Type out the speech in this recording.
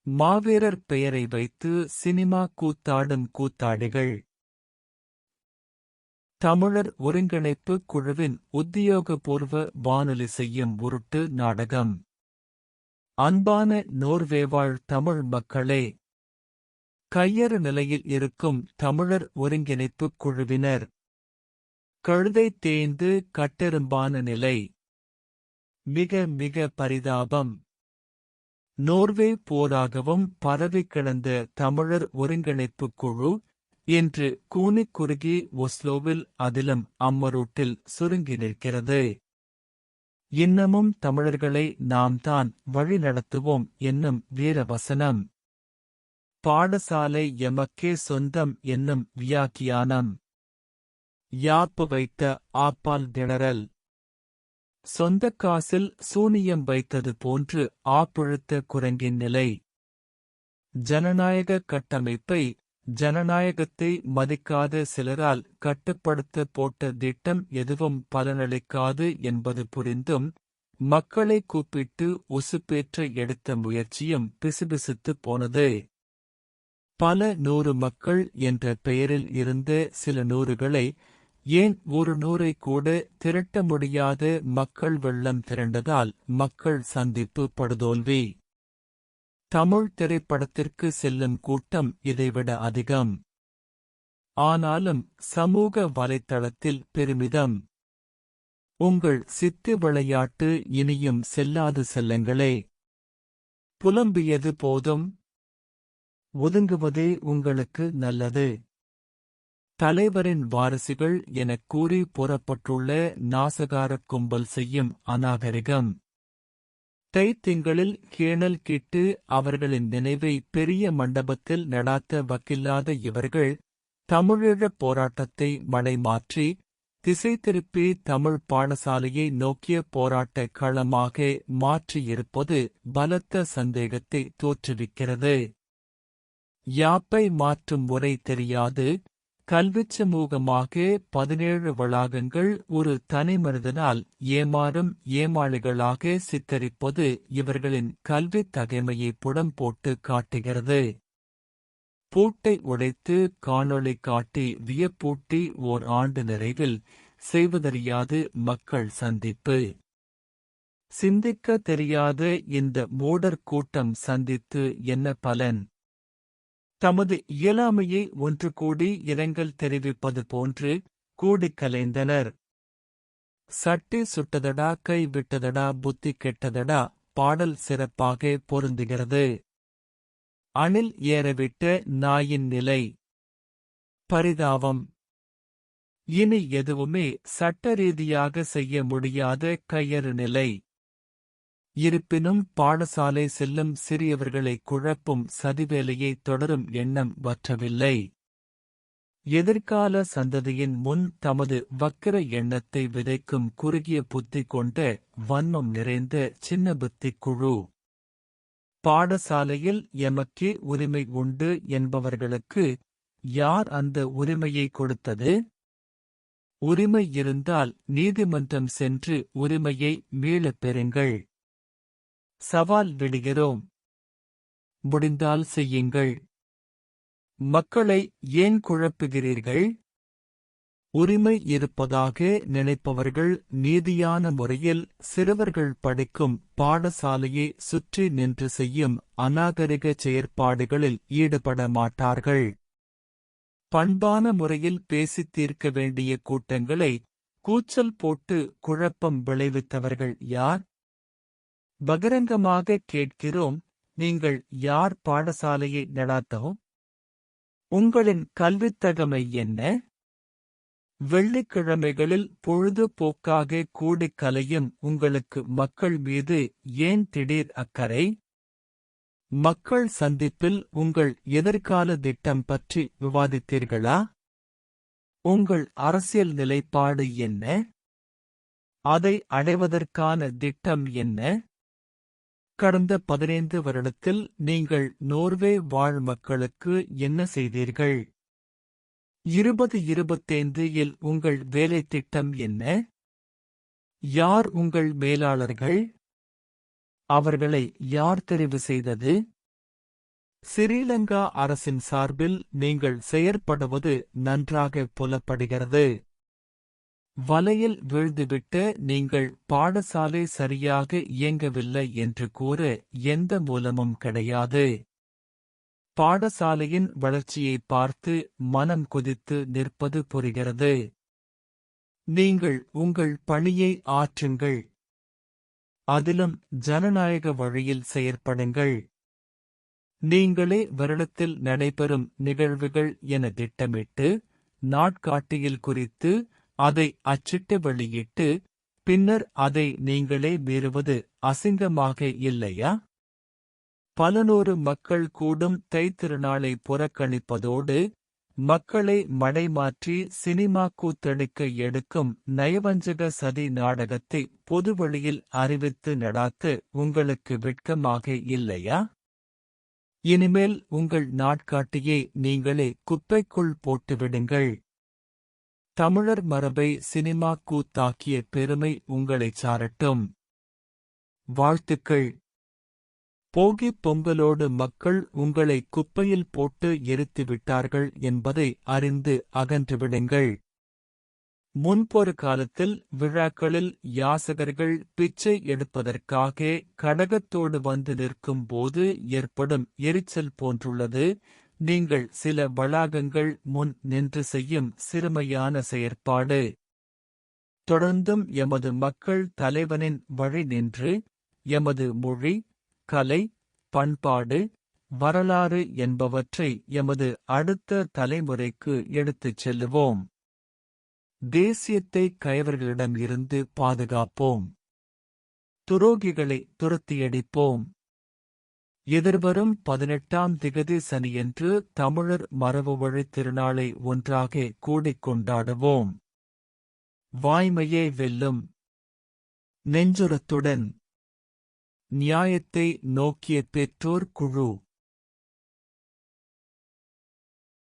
மாவீரர் பெயரை வைத்து சினிமா கூத்தாடும் கூத்தாடிகள். தமிழர் ஒருங்கிணைப்பு குழுவின் உத்தியோகபூர்வ வானொலி செய்யும் உருட்டு நாடகம். அன்பான நோர்வேவாழ் தமிழ் மக்களே! கையறு நிலையில் இருக்கும் தமிழர் ஒருங்கிணைப்புக் குழுவினர் கழுதை தேய்ந்து கட்டெரும்பான நிலை. மிக மிக பரிதாபம். நோர்வே போராகவும் பரவிக் கிடந்த தமிழர் ஒருங்கிணைப்புக் குழு இன்று கூனிக் குறுகி ஒஸ்லோவில் அதிலும் அம்மரூட்டில் சுருங்கி நிற்கிறது. இன்னமும் தமிழர்களை நாம் தான் வழி நடத்துவோம் என்னும் வீரவசனம். பாடசாலை எமக்கே சொந்தம் என்னும் வியாக்கியானம். யாப்பு வைத்த ஆப்பால் திணறல். சொந்த காசில் சூனியம் வைத்தது போன்று ஆப்பிழுத்த குரங்கின் நிலை. ஜனநாயக கட்டமைப்பை, ஜனநாயகத்தை மதிக்காத சிலரால் கட்டுப்படுத்த போட்ட திட்டம் எதுவும் பலனளிக்காது என்பது புரிந்தும் மக்களை கூப்பிட்டு உசுப்பேற்ற எடுத்த முயற்சியும் பிசுபிசுத்துப் போனது. பல 100 மக்கள் என்ற பெயரில் இருந்த சில 100களை, ஏன் 100 கூட திரட்ட முடியாத மக்கள் வெள்ளம் திரண்டதால் மக்கள் சந்திப்பு படுதோல்வி. தமிழ் திரைப்படத்திற்கு செல்லும் கூட்டம் இதைவிட அதிகம். ஆனாலும் சமூக வலைத்தளத்தில் பெருமிதம். உங்கள் சித்து விளையாட்டு இனியும் செல்லாது செல்லங்களே. புலம்பியது போதும். ஒதுங்குவதே உங்களுக்கு நல்லது. தலைவரின் வாரிசுகள் எனக் கூறி புறப்பட்டுள்ள நாசகாரக் கும்பல் செய்யும் அநாகரிகம். திங்களில் கேணல் கிட்டு அவர்களின் நினைவை பெரிய மண்டபத்தில் நடாத்த வக்கில்லாத இவர்கள் தமிழீழப் போராட்டத்தை மடைமாற்றி திசை திருப்பி தமிழ் பாடசாலையை நோக்கிய போராட்ட களமாக மாற்றியிருப்பது பலத்த சந்தேகத்தை தோற்றுவிக்கிறது. யாப்பை மாற்றும் முறை தெரியாது கல்விச் சமூகமாக 17 வளாகங்கள் ஒரு தனிமனிதனால் ஏமாறும் ஏமாளிகளாக சித்தரிப்பது இவர்களின் கல்வித் தகைமையை புடம் போட்டு காட்டுகிறது. பூட்டை உடைத்து காணொளி காட்டி வியப்பூட்டி ஓர் ஆண்டு நிறைவில் செய்வதறியாது மக்கள் சந்திப்பு. சிந்திக்க தெரியாத இந்த மூடர் கூட்டம் சந்தித்து என்ன பலன்? தமது இயலாமையை ஒன்று கூடி இரங்கல் தெரிவிப்பது போன்று கூடிக் கலைந்தனர். சட்டி சுட்டதடா கை விட்டதடா புத்தி கெட்டதடா பாடல் சிறப்பாக பொருந்துகிறது. அணில் ஏறவிட்ட நாயின் நிலை. பரிதாபம். இனி எதுவுமே சட்ட ரீதியாக செய்ய முடியாத கையறு நிலை. இருப்பினும் பாடசாலை செல்லும் சிறியவர்களை குழப்பும் சதிவேலையை தொடரும் எண்ணம் வற்றவில்லை. எதிர்கால சந்ததியின் முன் தமது வக்கிர எண்ணத்தை விதைக்கும் குறுகிய புத்தி கொண்ட வன்மம் நிறைந்த சின்ன புத்திக் குழு. பாடசாலையில் எமக்கே உரிமை உண்டு என்பவர்களுக்கு யார் அந்த உரிமையை கொடுத்தது? உரிமை இருந்தால் நீதிமன்றம் சென்று உரிமையை மீளப் பெறுங்கள். சவால் விடுகிறோம். முடிந்தால் செய்யுங்கள். மக்களை ஏன் குழப்புகிறீர்கள்? உரிமை இருப்பதாக நினைப்பவர்கள் நீதியான முறையில் சிறுவர்கள் படிக்கும் பாடசாலையை சுற்றி நின்று செய்யும் அநாகரிக செயற்பாடுகளில் ஈடுபட மாட்டார்கள். பண்பான முறையில் பேசித் தீர்க்க வேண்டிய கூட்டங்களை கூச்சல் போட்டு குழப்பம் விளைவித்தவர்கள் யார்? பகிரங்கமாக கேட்கிறோம், நீங்கள் யார் பாடசாலையை நடாத்தவும்? உங்களின் கல்வித்தகமை என்ன? வெள்ளிக்கிழமைகளில் பொழுது போக்காக கூடிக் கலையும் உங்களுக்கு மக்கள் மீது ஏன் திடீர் அக்கறை? மக்கள் சந்திப்பில் உங்கள் எதிர்கால திட்டம் பற்றி விவாதித்தீர்களா? உங்கள் அரசியல் நிலைப்பாடு என்ன? அதை அடைவதற்கான திட்டம் என்ன? கடந்த 15 வருடத்தில் நீங்கள் நோர்வே வாழ் மக்களுக்கு என்ன செய்தீர்கள்? 2025 உங்கள் வேலை திட்டம் என்ன? யார் உங்கள் மேலாளர்கள்? அவர்களை யார் தெரிவு செய்தது? சிறீலங்கா அரசின் சார்பில் நீங்கள் செயற்படுவது நன்றாக புலப்படுகிறது. வலையில் வீழ்ந்துவிட்ட நீங்கள் பாடசாலை சரியாக இயங்கவில்லை என்று கூற எந்த மூலமும் கிடையாது. பாடசாலையின் வளர்ச்சியை பார்த்து மனம் கொதித்து நிற்பது புரிகிறது. நீங்கள் உங்கள் பணியை ஆற்றுங்கள். அதிலும் ஜனநாயக வழியில் செயற்படுங்கள். நீங்களே வருடத்தில் நடைபெறும் நிகழ்வுகள் என திட்டமிட்டு நாட்காட்டியில் குறித்து அதை அச்சிட்டு வெளியிட்டு பின்னர் அதை நீங்களே மீறுவது அசிங்கமாக இல்லையா? பல நூறு மக்கள் கூடும் தைத்திருநாளை புறக்கணிப்பதோடு மக்களை மடைமாற்றி சினிமா கூத்தடிக்க எடுக்கும் நயவஞ்சக சதி நாடகத்தை பொதுவழியில் அறிவித்து நடாத்த உங்களுக்கு வெட்கமாக இல்லையா? இனிமேல் உங்கள் நாட்காட்டியை நீங்களே குப்பைக்குள் போட்டுவிடுங்கள். தமிழர் மரபை சினிமா கூத்தாக்கிய பெருமை உங்களைச் சாரட்டும். வாழ்த்துக்கள். போகிப் பொங்கலோடு மக்கள் உங்களை குப்பையில் போட்டு எரித்துவிட்டார்கள் என்பதை அறிந்து அகன்றுவிடுங்கள். முன்பொரு காலத்தில் விழாக்களில் யாசகர்கள் பிச்சை எடுப்பதற்காக கடகத்தோடு வந்து நிற்கும் போது ஏற்படும் எரிச்சல் போன்றுள்ளது நீங்கள் சில வளாகங்கள் முன் நின்று செய்யும் சிறுமையான செயற்பாடு. தொடர்ந்தும் எமது மக்கள் தலைவனின் வழி நின்று எமது மொழி, கலை, பண்பாடு, வரலாறு என்பவற்றை எமது அடுத்த தலைமுறைக்கு எடுத்துச் செல்லுவோம். தேசியத்தை கயவர்களிடம் இருந்து பாதுகாப்போம். துரோகிகளை துரத்தியடிப்போம். எதிர்வரும் 18ஆம் திகதி சனியன்று தமிழர் மரபுவழித் திருநாளை ஒன்றாக கூடிக் கொண்டாடுவோம். வாய்மையே வெல்லும். நெஞ்சுரத்துடன் நியாயத்தை நோக்கிய பெற்றோர் குழு.